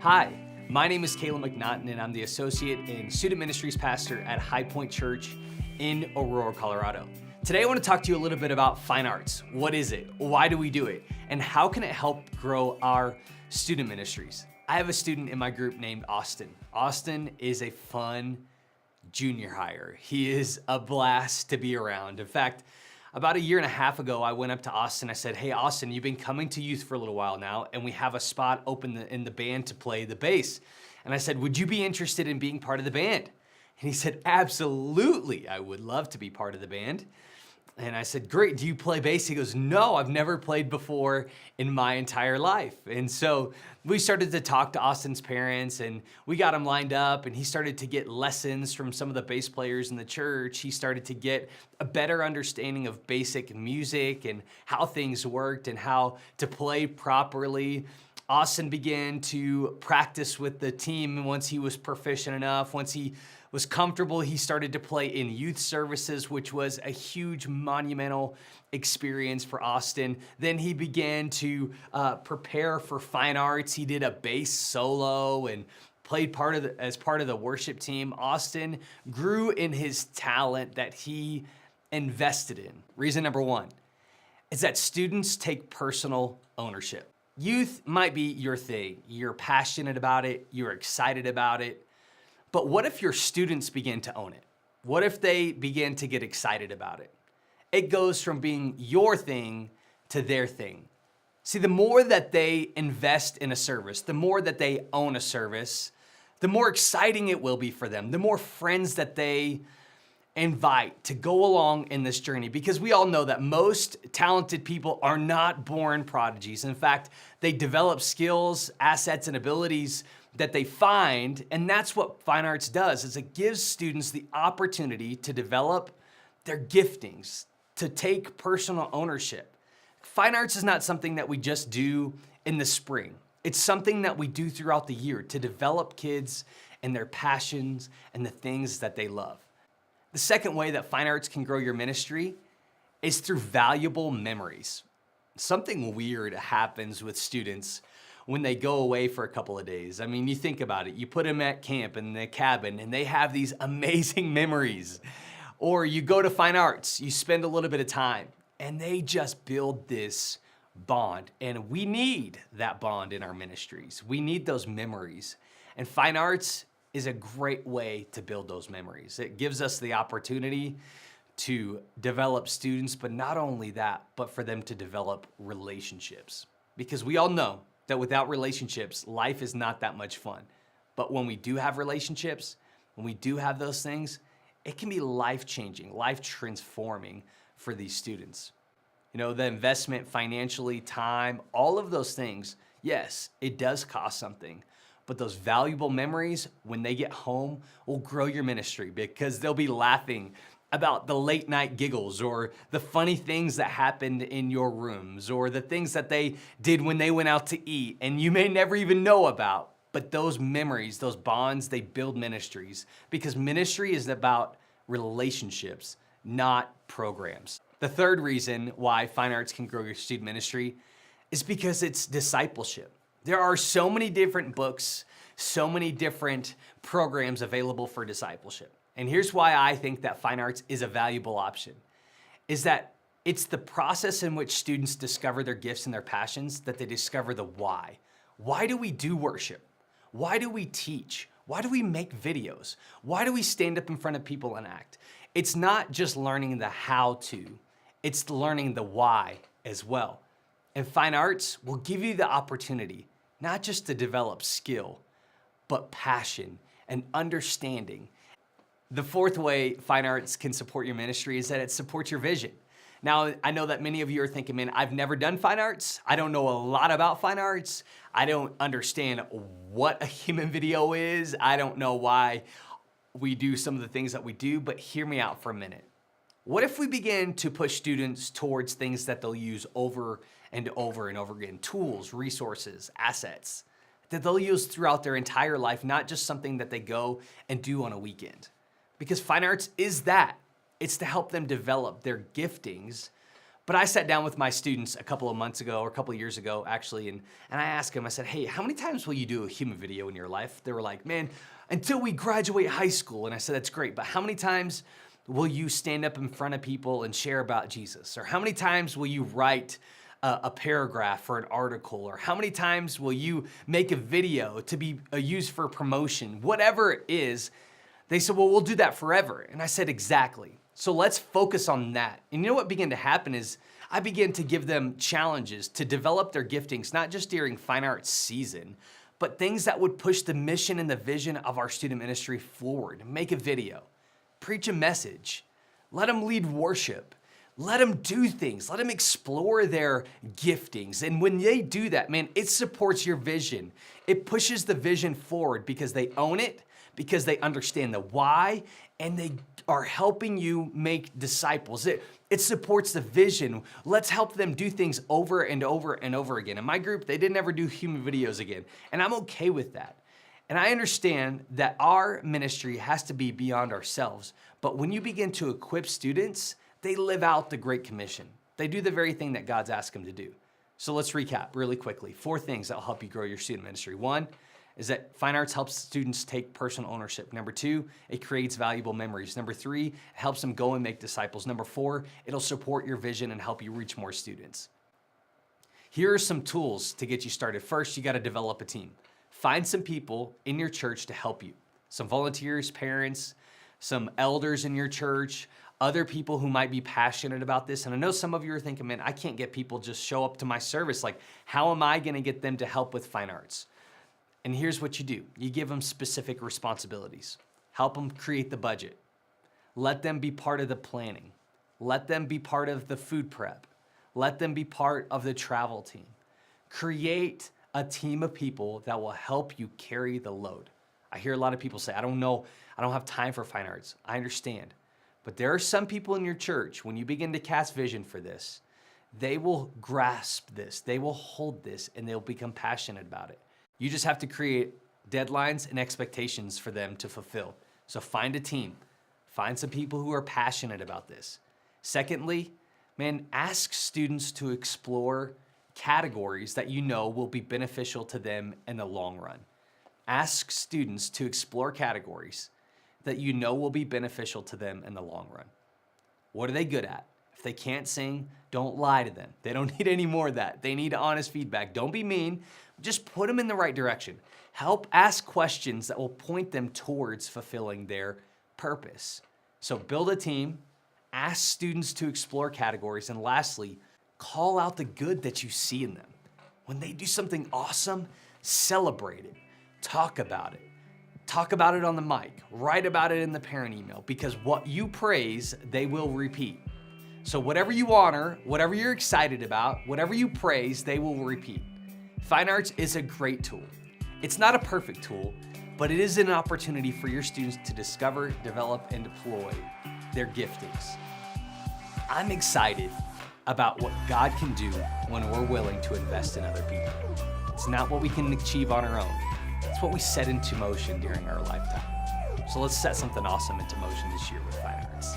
Hi, my name is McNaughton, and I'm the Associate and Student Ministries Pastor at High Point Church in Aurora, Colorado. Today I want to talk to you a little bit about fine arts. What is it? Why do we do it? And how can it help grow our student ministries? I have a student in my group named Austin. Austin is a fun junior hire. He is a blast to be around. In fact, about a year and a half ago, I went up to Austin. I said, "Hey, Austin, you've been coming to youth for a little while now, and we have a spot open in the band to play the bass." And I said, "Would you be interested in being part of the band?" And he said, "Absolutely, I would love to be part of the band." And I said, "Great, do you play bass?" He goes, "No, I've never played before in my entire life." And so we started to talk to Austin's parents, and we got him lined up, and he started to get lessons from some of the bass players in the church. He started to get a better understanding of basic music and how things worked and how to play properly. Austin began to practice with the team once he was proficient enough. Once he was comfortable, he started to play in youth services, which was a huge monumental experience for Austin. Then he began to prepare for fine arts. He did a bass solo and played as part of the worship team. Austin grew in his talent that he invested in. Reason number one is that students take personal ownership. Youth might be your thing. You're passionate about it. You're excited about it. But what if your students begin to own it? What if they begin to get excited about it? It goes from being your thing to their thing. See, the more that they invest in a service, the more that they own a service, the more exciting it will be for them, the more friends that they invite to go along in this journey, because we all know that most talented people are not born prodigies. In fact, they develop skills, assets, and abilities that they find, and that's what fine arts does, is it gives students the opportunity to develop their giftings, to take personal ownership. Fine arts is not something that we just do in the spring. It's something that we do throughout the year to develop kids and their passions and the things that they love. The second way that fine arts can grow your ministry is through valuable memories. Something weird happens with students when they go away for a couple of days. I mean, you think about it. You put them at camp in the cabin and they have these amazing memories. Or you go to fine arts, you spend a little bit of time and they just build this bond. And we need that bond in our ministries. We need those memories. And fine arts is a great way to build those memories. It gives us the opportunity to develop students, but not only that, but for them to develop relationships. Because we all know that without relationships, life is not that much fun. But when we do have relationships, when we do have those things, it can be life-changing, life-transforming for these students. You know, the investment financially, time, all of those things, yes, it does cost something. But those valuable memories, when they get home, will grow your ministry because they'll be laughing about the late night giggles or the funny things that happened in your rooms or the things that they did when they went out to eat and you may never even know about. But those memories, those bonds, they build ministries because ministry is about relationships, not programs. The third reason why fine arts can grow your student ministry is because it's discipleship. There are so many different books, so many different programs available for discipleship. And here's why I think that fine arts is a valuable option, is that it's the process in which students discover their gifts and their passions that they discover the why. Why do we do worship? Why do we teach? Why do we make videos? Why do we stand up in front of people and act? It's not just learning the how to, it's learning the why as well. And fine arts will give you the opportunity not just to develop skill, but passion and understanding. The fourth way fine arts can support your ministry is that it supports your vision. Now, I know that many of you are thinking, man, I've never done fine arts. I don't know a lot about fine arts. I don't understand what a human video is. I don't know why we do some of the things that we do, but hear me out for a minute. What if we begin to push students towards things that they'll use over and over and over again, tools, resources, assets, that they'll use throughout their entire life, not just something that they go and do on a weekend? Because fine arts is that. It's to help them develop their giftings, But I sat down with my students a couple of months ago, or a couple of years ago, actually, and I asked them, I said, hey, how many times will you do a human video in your life? They were like, man, until we graduate high school. And I said, that's great, but how many times will you stand up in front of people and share about Jesus? Or how many times will you write a paragraph or an article? Or how many times will you make a video to be used for promotion? Whatever it is, they said, well, we'll do that forever. And I said, exactly. So let's focus on that. And you know what began to happen is I began to give them challenges to develop their giftings, not just during fine arts season, but things that would push the mission and the vision of our student ministry forward. Make a video, preach a message, let them lead worship, let them do things, let them explore their giftings. And when they do that, man, it supports your vision. It pushes the vision forward because they own it, because they understand the why, and they are helping you make disciples. It supports the vision. Let's help them do things over and over and over again. In my group, they didn't ever do human videos again, and I'm okay with that. And I understand that our ministry has to be beyond ourselves, but when you begin to equip students, they live out the Great Commission. They do the very thing that God's asked them to do. So let's recap really quickly. 4 things that will help you grow your student ministry. 1 is that fine arts helps students take personal ownership. Number 2, it creates valuable memories. Number 3, it helps them go and make disciples. Number 4, it'll support your vision and help you reach more students. Here are some tools to get you started. First, you got to develop a team. Find some people in your church to help you. Some volunteers, parents, some elders in your church, other people who might be passionate about this. And I know some of you are thinking, man, I can't get people just show up to my service. Like, how am I going to get them to help with fine arts? And here's what you do. You give them specific responsibilities. Help them create the budget. Let them be part of the planning. Let them be part of the food prep. Let them be part of the travel team. Create a team of people that will help you carry the load. I hear a lot of people say, I don't know, I don't have time for fine arts. I understand. But there are some people in your church, when you begin to cast vision for this, they will grasp this, they will hold this, and they'll become passionate about it. You just have to create deadlines and expectations for them to fulfill. So find a team. Find some people who are passionate about this. Secondly, man, ask students to explore categories that you know will be beneficial to them in the long run. Ask students to explore categories that you know will be beneficial to them in the long run. What are they good at? If they can't sing, don't lie to them. They don't need any more of that. They need honest feedback. Don't be mean. Just put them in the right direction. Help ask questions that will point them towards fulfilling their purpose. So build a team, ask students to explore categories, and lastly, call out the good that you see in them. When they do something awesome, celebrate it. Talk about it. Talk about it on the mic. Write about it in the parent email, because what you praise, they will repeat. So whatever you honor, whatever you're excited about, whatever you praise, they will repeat. Fine arts is a great tool. It's not a perfect tool, but it is an opportunity for your students to discover, develop, and deploy their giftings. I'm excited about what God can do when we're willing to invest in other people. It's not what we can achieve on our own. It's what we set into motion during our lifetime. So let's set something awesome into motion this year with fine arts.